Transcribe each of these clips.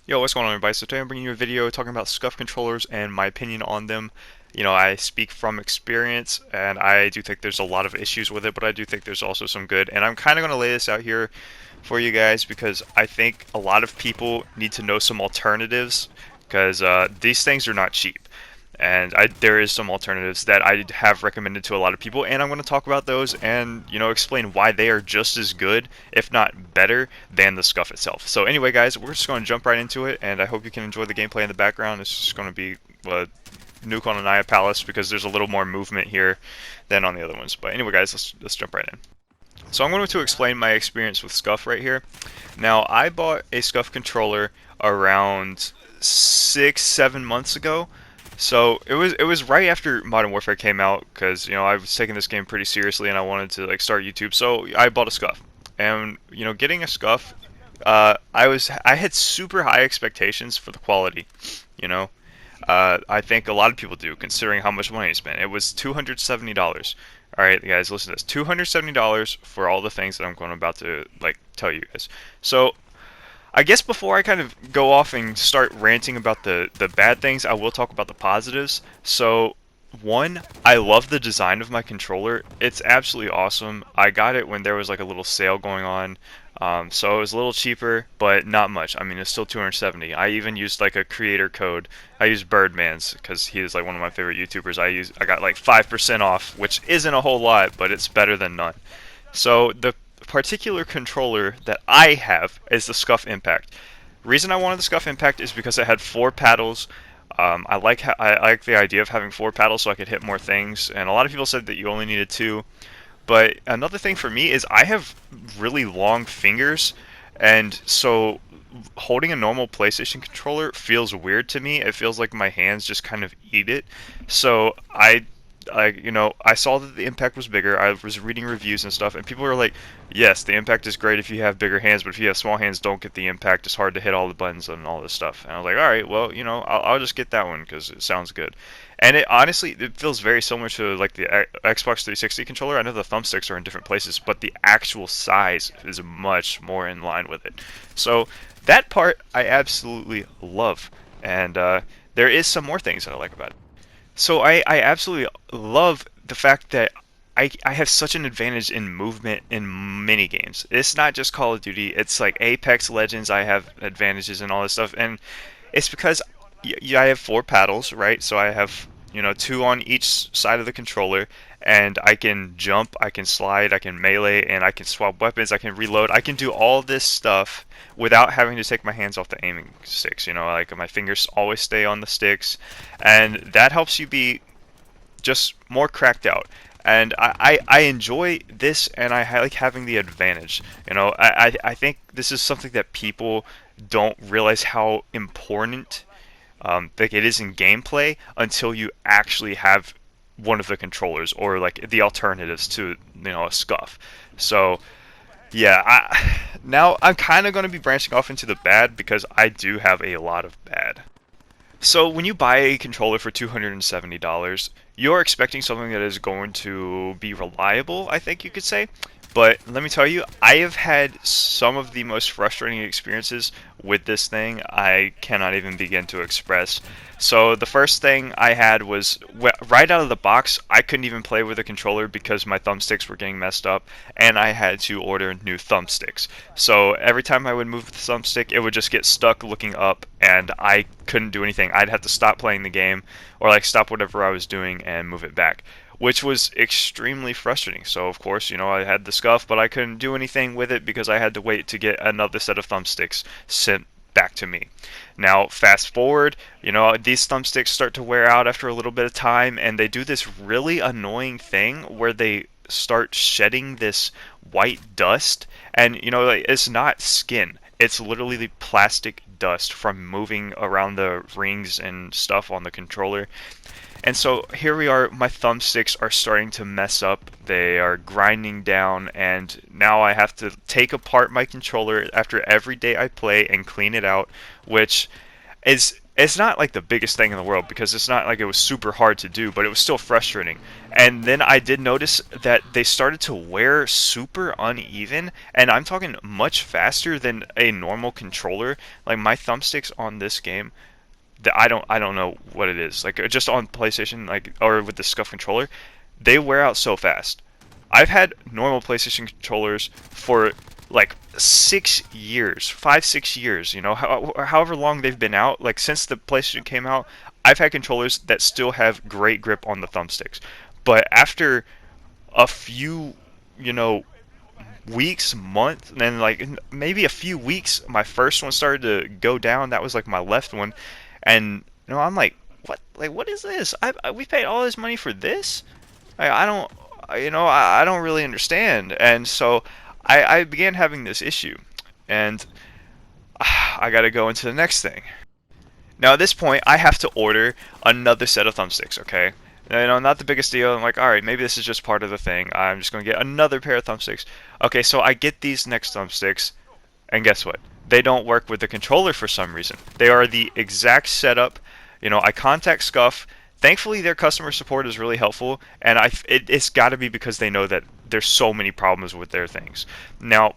Yo, what's going on, everybody? So today I'm bringing you a video talking about Scuff controllers and my opinion on them. I speak from experience, and I do think there's a lot of issues with it, but I do think there's also some good. And I'm kind of going to lay this out here for you guys because I think a lot of people need to know some alternatives because these things are not cheap. And there is some alternatives that I have recommended to a lot of people, and I'm going to talk about those and explain why they are just as good, if not better, than the Scuff itself. So anyway, guys, we're just going to jump right into it, and I hope you can enjoy the gameplay in the background. It's just going to be Nuke on Anaya Palace because there's a little more movement here than on the other ones. But anyway, guys, let's jump right in. So I'm going to explain my experience with Scuff right here. Now, I bought a Scuff controller around 6-7 months ago. So it was right after Modern Warfare came out because I was taking this game pretty seriously and I wanted to start YouTube. So I bought a Scuff, and getting a Scuff, I had super high expectations for the quality. You know, I think a lot of people do considering how much money I spent. It was $270. All right, guys, listen to this: $270 for all the things that I'm going about to tell you guys. So I guess before I kind of go off and start ranting about the bad things, I will talk about the positives. So, one, I love the design of my controller. It's absolutely awesome. I got it when there was a little sale going on. So it was a little cheaper, but not much. I mean, it's still 270. I even used a creator code. I used Birdman's because he is one of my favorite YouTubers. I got 5% off, which isn't a whole lot, but it's better than none. So the particular controller that I have is the Scuff Impact. Reason I wanted the Scuff Impact is because it had four paddles. I like the idea of having four paddles so I could hit more things, and a lot of people said that you only needed two. But another thing for me is I have really long fingers, and so holding a normal PlayStation controller feels weird to me. It feels like my hands just kind of eat it. So I saw that the impact was bigger. I was reading reviews and stuff, and people were like, "Yes, the impact is great if you have bigger hands, but if you have small hands, don't get the impact. It's hard to hit all the buttons and all this stuff." And I was like, "All right, well, I'll just get that one because it sounds good." And it honestly, it feels very similar to the Xbox 360 controller. I know the thumbsticks are in different places, but the actual size is much more in line with it. So that part I absolutely love, and there is some more things that I like about it. So I absolutely love the fact that I have such an advantage in movement in mini games. It's not just Call of Duty. It's like Apex Legends. I have advantages and all this stuff, and it's because I have four paddles, right? So I have two on each side of the controller, and I can jump, I can slide, I can melee, and I can swap weapons, I can reload. I can do all this stuff without having to take my hands off the aiming sticks. My fingers always stay on the sticks, and that helps you be just more cracked out. And I enjoy this, and I like having the advantage. I think this is something that people don't realize how important it is in gameplay until you actually have one of the controllers or the alternatives to a Scuff. So yeah, now I'm kind of going to be branching off into the bad because I do have a lot of bad. So when you buy a controller for $270, you're expecting something that is going to be reliable, I think you could say. But let me tell you, I have had some of the most frustrating experiences with this thing I cannot even begin to express. So the first thing I had was right out of the box, I couldn't even play with the controller because my thumbsticks were getting messed up, and I had to order new thumbsticks. So every time I would move the thumbstick, it would just get stuck looking up, and I couldn't do anything. I'd have to stop playing the game, or stop whatever I was doing and move it back, which was extremely frustrating. So of course, I had the Scuff, but I couldn't do anything with it because I had to wait to get another set of thumbsticks sent back to me. Now, fast forward, these thumbsticks start to wear out after a little bit of time, and they do this really annoying thing where they start shedding this white dust, and it's not skin. It's literally the plastic dust from moving around the rings and stuff on the controller. And so here we are, my thumbsticks are starting to mess up, they are grinding down, and now I have to take apart my controller after every day I play and clean it out, which is it's not like the biggest thing in the world because it's not like it was super hard to do, but it was still frustrating. And then I did notice that they started to wear super uneven, and I'm talking much faster than a normal controller. Like my thumbsticks on this game, I don't know what it is. Like just on PlayStation, like or with the Scuff controller, they wear out so fast. I've had normal PlayStation controllers for like 6 years, 5, 6 years. You know, however long they've been out. Like since the PlayStation came out, I've had controllers that still have great grip on the thumbsticks. But after a few, you know, weeks, months, and then like maybe a few weeks, my first one started to go down. That was like my left one, and you know, I'm like, what? Like, what is this? We paid all this money for this? I don't, you know, I don't really understand. And so I began having this issue, and I got to go into the next thing. Now at this point, I have to order another set of thumbsticks. Okay, you know, not the biggest deal. I'm like, all right, maybe this is just part of the thing. I'm just gonna get another pair of thumbsticks. Okay, so I get these next thumbsticks, and guess what? They don't work with the controller for some reason. They are the exact setup. You know, I contact Scuff. Thankfully, their customer support is really helpful, and it's got to be because they know that there's so many problems with their things. Now,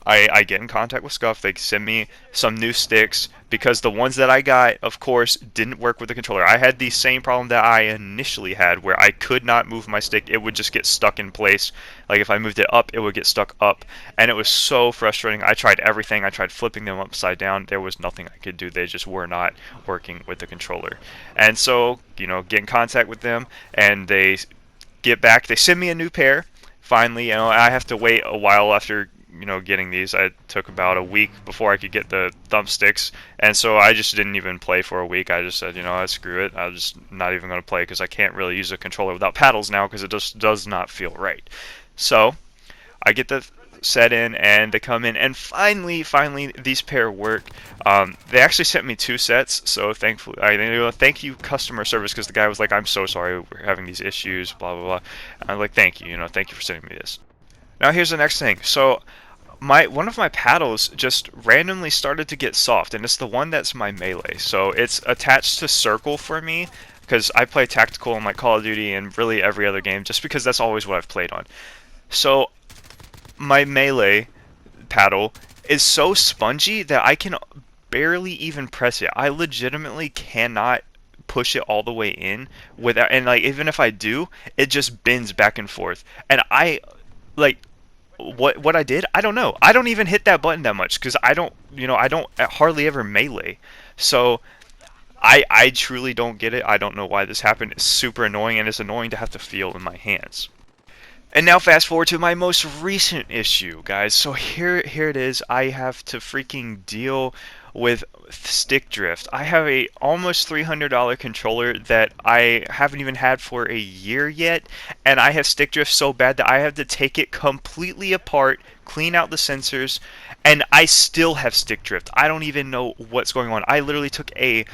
I get in contact with Scuff. They send me some new sticks because the ones that I got, of course, didn't work with the controller. I had the same problem that I initially had where I could not move my stick. It would just get stuck in place. Like if I moved it up, it would get stuck up. And it was so frustrating. I tried everything. I tried flipping them upside down. There was nothing I could do. They just were not working with the controller. And so, you know, get in contact with them and they get back. They send me a new pair. Finally, you know, I have to wait a while after, you know, getting these. I took about a week before I could get the thumbsticks, and so I just didn't even play for a week. I just said, you know, screw it. I'm just not even going to play because I can't really use a controller without paddles now because it just does not feel right. So I get the set in, and they come in, and finally, these pair work. They actually sent me 2 sets, so thankfully, thank you customer service, because the guy was like, I'm so sorry we're having these issues, blah blah blah. And I'm like, thank you, thank you for sending me this. Now here's the next thing. So one of my paddles just randomly started to get soft, and it's the one that's my melee. So it's attached to circle for me because I play tactical on like Call of Duty and really every other game, just because that's always what I've played on. So my melee paddle is so spongy that I can barely even press it. I legitimately cannot push it all the way in without, and like even if I do, it just bends back and forth. And I like what I did, I don't know. I don't even hit that button that much because I don't, I don't hardly ever melee. So I truly don't get it. I don't know why this happened. It's super annoying, and it's annoying to have to feel in my hands. And now fast forward to my most recent issue, guys. So here it is. I have to freaking deal with stick drift. I have a almost $300 controller that I haven't even had for a year yet, and I have stick drift so bad that I have to take it completely apart, clean out the sensors, and I still have stick drift. I don't even know what's going on. I literally took a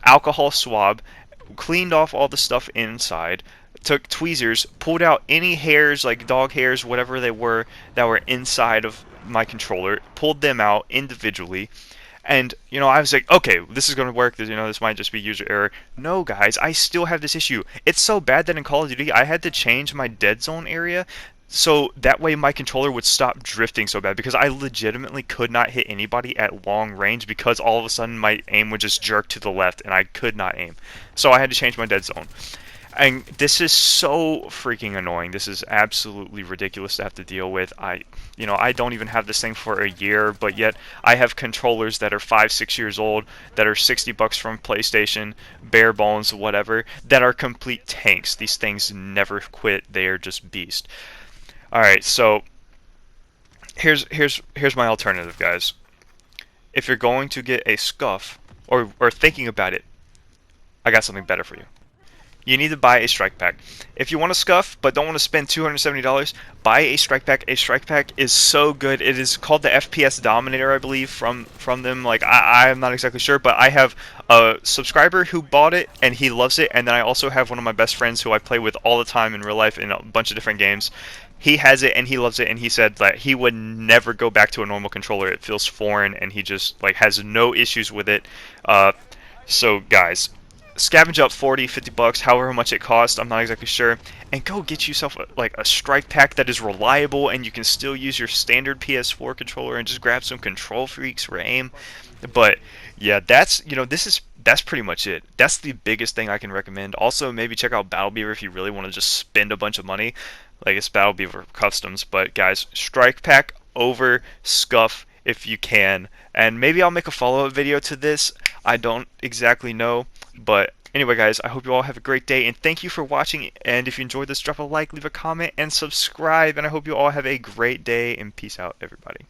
alcohol swab, cleaned off all the stuff inside, took tweezers, pulled out any hairs, like dog hairs, whatever they were, that were inside of my controller, pulled them out individually, and I was like, okay, this is going to work. This might just be user error. No, guys, I still have this issue. It's so bad that in Call of Duty I had to change my dead zone area so that way my controller would stop drifting so bad, because I legitimately could not hit anybody at long range because all of a sudden my aim would just jerk to the left and I could not aim. So I had to change my dead zone. And this is so freaking annoying. This is absolutely ridiculous to have to deal with. I don't even have this thing for a year, but yet I have controllers that are 5, 6 years old, that are $60 from PlayStation, bare bones, whatever, that are complete tanks. These things never quit. They are just beast. All right, so here's my alternative, guys. If you're going to get a Scuff, or thinking about it, I got something better for you. you need to buy a strike pack. If you want to scuff but don't want to spend $270, buy a strike pack. A strike pack is so good. It is called the FPS Dominator, I believe, from them. Like I'm not exactly sure, but I have a subscriber who bought it and he loves it, and then I also have one of my best friends who I play with all the time in real life in a bunch of different games. He has it and he loves it, and he said that he would never go back to a normal controller. It feels foreign and he just like has no issues with it. So guys, scavenge up 40, 50 bucks, however much it costs, I'm not exactly sure, and go get yourself like a strike pack that is reliable, and you can still use your standard PS4 controller and just grab some control freaks for aim. But yeah, that's, that's pretty much it. That's the biggest thing I can recommend. Also, maybe check out Battle Beaver if you really want to just spend a bunch of money. Like, it's Battle Beaver Customs. But guys, strike pack over Scuff if you can. And maybe I'll make a follow-up video to this. I don't exactly know. But anyway, guys, I hope you all have a great day. And thank you for watching. And if you enjoyed this, drop a like, leave a comment, and subscribe. And I hope you all have a great day. And peace out, everybody.